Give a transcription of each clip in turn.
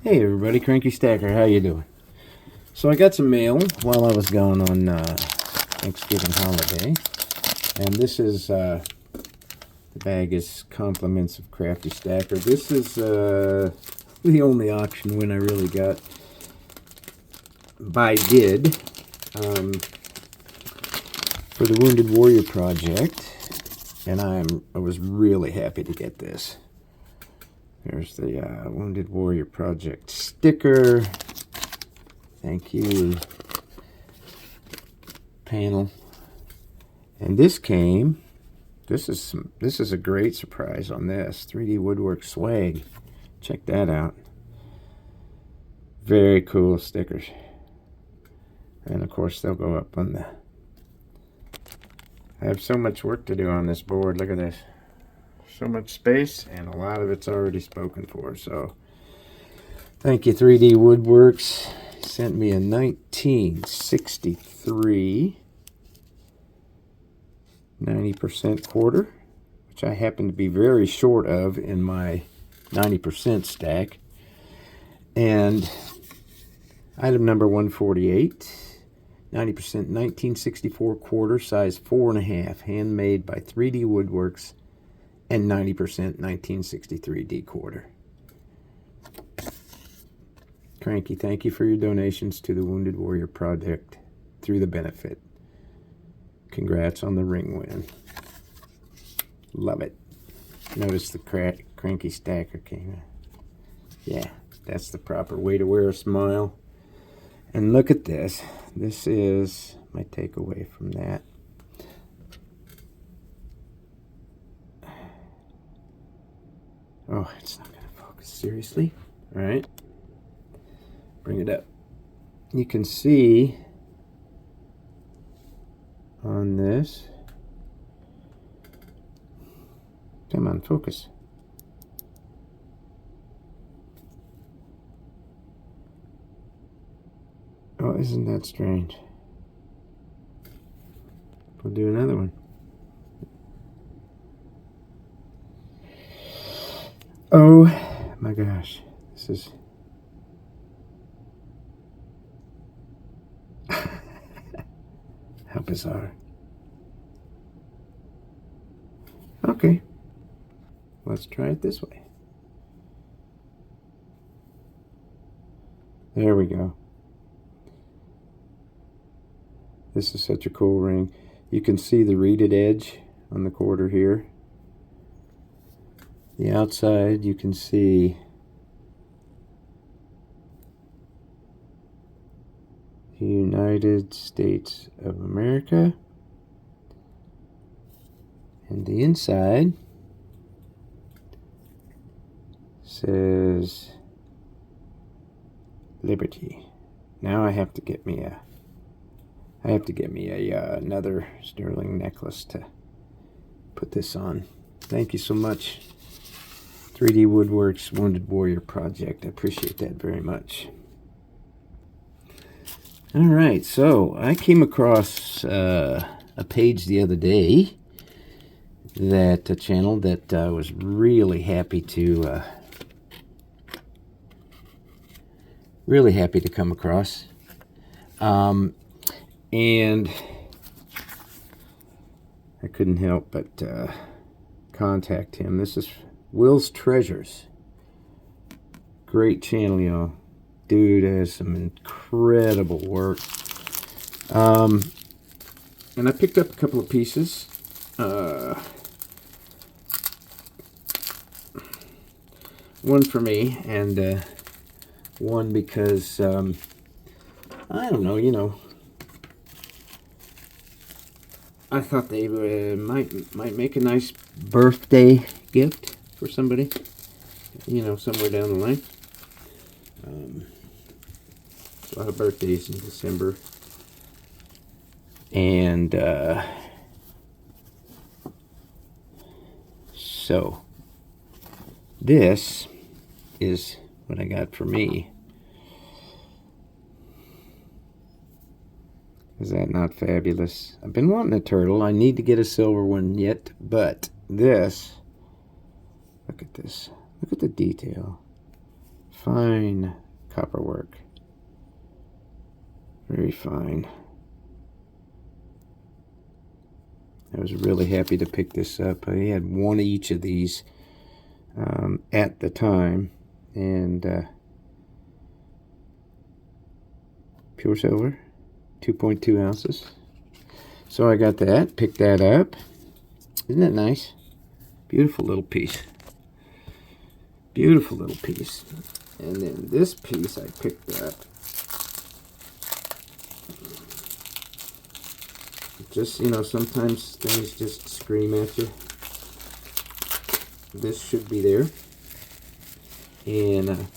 Hey everybody, Cranky Stacker, how you doing? So I got some mail while I was gone on Thanksgiving holiday, and this is the bag is compliments of Crafty Stacker. This is the only auction win I really got by bid for the Wounded Warrior Project, and I was really happy to get this. There's the Wounded Warrior Project sticker. Thank you, panel. And this came. This is a great surprise on this 3D Woodwork swag. Check that out. Very cool stickers. And of course they'll go up on the. I have so much work to do on this board. Look at this. So much space, and a lot of it's already spoken for. So thank you, 3D Woodworks. Sent me a 1963 90% quarter, which I happen to be very short of in my 90% stack. And item number 148, 90% 1964 quarter, size 4.5, handmade by 3D Woodworks, and 90% 1963 D quarter. Cranky, thank you for your donations to the Wounded Warrior Project through the benefit. Congrats on the ring win. Love it. Notice the Cranky Stacker came in. Yeah, that's the proper way to wear a smile. And look at this. This is my takeaway from that. Oh, it's not going to focus. Seriously? All right. Bring it up. You can see on this. Come on, focus. Oh, isn't that strange? We'll do another one. Oh my gosh. This is how bizarre. Okay. Let's try it this way. There we go. This is such a cool ring. You can see the reeded edge on the quarter here. The outside, you can see the United States of America. And the inside says Liberty. Now I have to get me a another sterling necklace to put this on. Thank you so much, 3D Woodworks Wounded Warrior Project. I appreciate that very much. All right, so I came across a page the other day, that a channel that I was really happy to come across, and I couldn't help but contact him. This is Will's Treasures. Great channel, y'all. Dude has some incredible work. And I picked up a couple of pieces. One for me, and one because I don't know, you know, I thought they might make a nice birthday gift for somebody, you know, somewhere down the line. A lot of birthdays in December, and so this is what I got for me. Is that not fabulous? I've been wanting a turtle. I need to get a silver one yet, but this, look at this. Look at the detail. Fine copper work. Very fine. I was really happy to pick this up. I had one each of these at the time, and pure silver, 2.2 ounces. So I got that, picked that up. Isn't that nice? Beautiful little piece. Beautiful little piece. And then this piece I picked up. Just, you know, sometimes things just scream at you. This should be there. And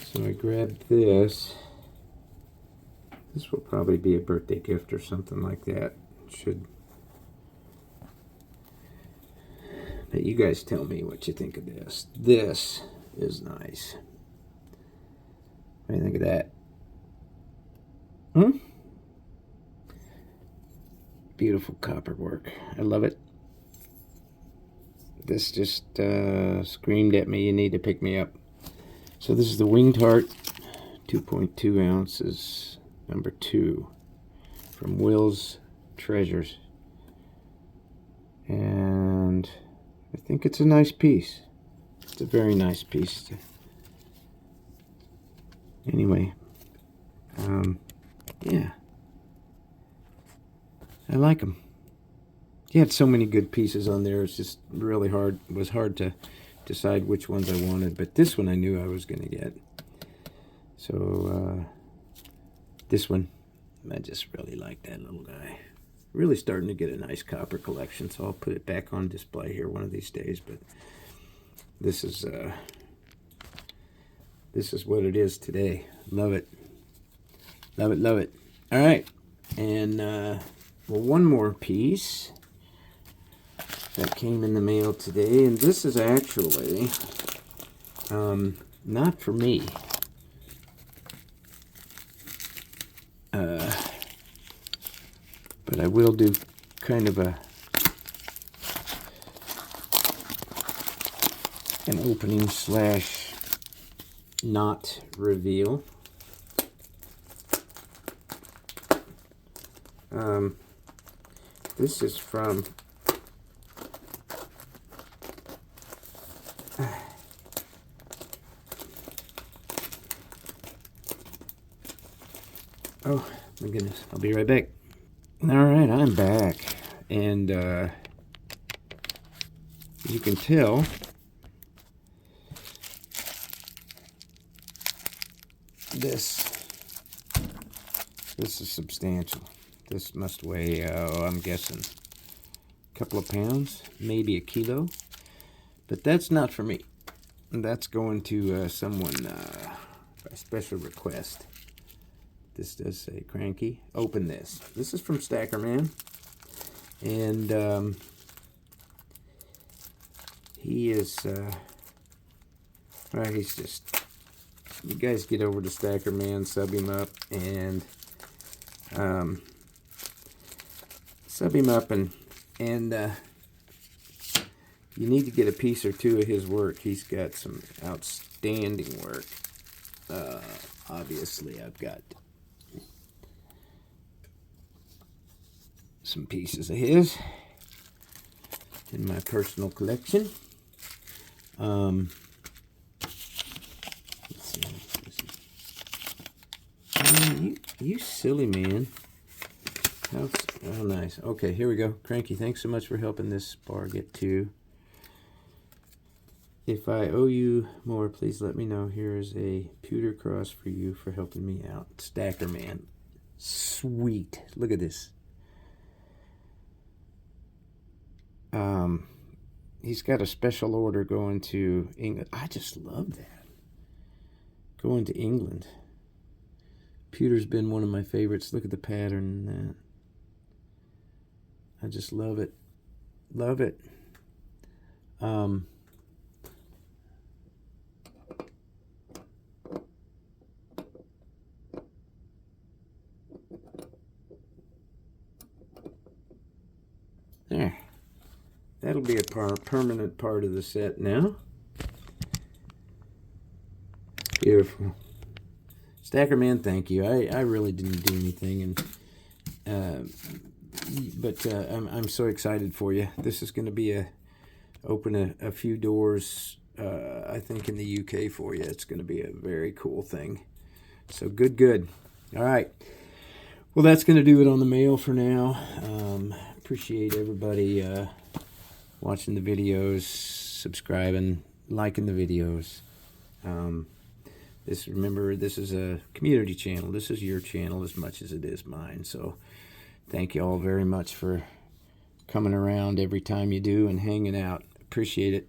so I grabbed this. This will probably be a birthday gift or something like that. Should. But you guys tell me what you think of this. This is nice. What do you think of that? Beautiful copper work. I love it. This just screamed at me, you need to pick me up. So this is the Winged Heart, 2.2 ounces, number 2, from Will's Treasures. And I think it's a nice piece. It's a very nice piece. Anyway, yeah. I like them. He had so many good pieces on there. It's just really hard. It was hard to decide which ones I wanted. But this one I knew I was going to get. So this one, I just really like that little guy. Really starting to get a nice copper collection. So I'll put it back on display here one of these days. But this is what it is today. Love it. Love it, love it. All right. And well, one more piece that came in the mail today, and this is actually not for me. But I will do kind of an opening slash not reveal. This is from oh my goodness, I'll be right back. All right, I'm back, and as you can tell, this is substantial. This must weigh, I'm guessing, a couple of pounds, maybe a kilo. But that's not for me. That's going to someone by special request. This does say cranky. Open this. This is from Stacker Man. And he is, well, he's just, you guys get over to Stacker Man, sub him up, and you need to get a piece or two of his work. He's got some outstanding work. Obviously, I've got some pieces of his in my personal collection. Let's see. You silly man. Oh, nice. Okay, here we go. Cranky, thanks so much for helping this bar get to. If I owe you more, please let me know. Here is a pewter cross for you for helping me out. Stacker Man. Sweet. Look at this. He's got a special order going to England. I just love that. Going to England. Pewter's been one of my favorites. Look at the pattern in that. I just love it. Love it. There. That'll be a permanent part of the set now. Beautiful. Stacker Man, thank you. I really didn't do anything, and but I'm so excited for you. This is going to be open a few doors, I think, in the UK for you. It's going to be a very cool thing. So good. All right. Well, that's going to do it on the mail for now. Appreciate everybody watching the videos, subscribing, liking the videos. Remember, this is a community channel. This is your channel as much as it is mine. So thank you all very much for coming around every time you do and hanging out. Appreciate it.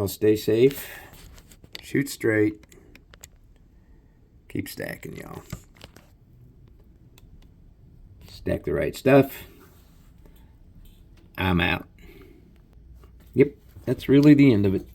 Stay safe. Shoot straight. Keep stacking, y'all. Stack the right stuff. I'm out. Yep, that's really the end of it.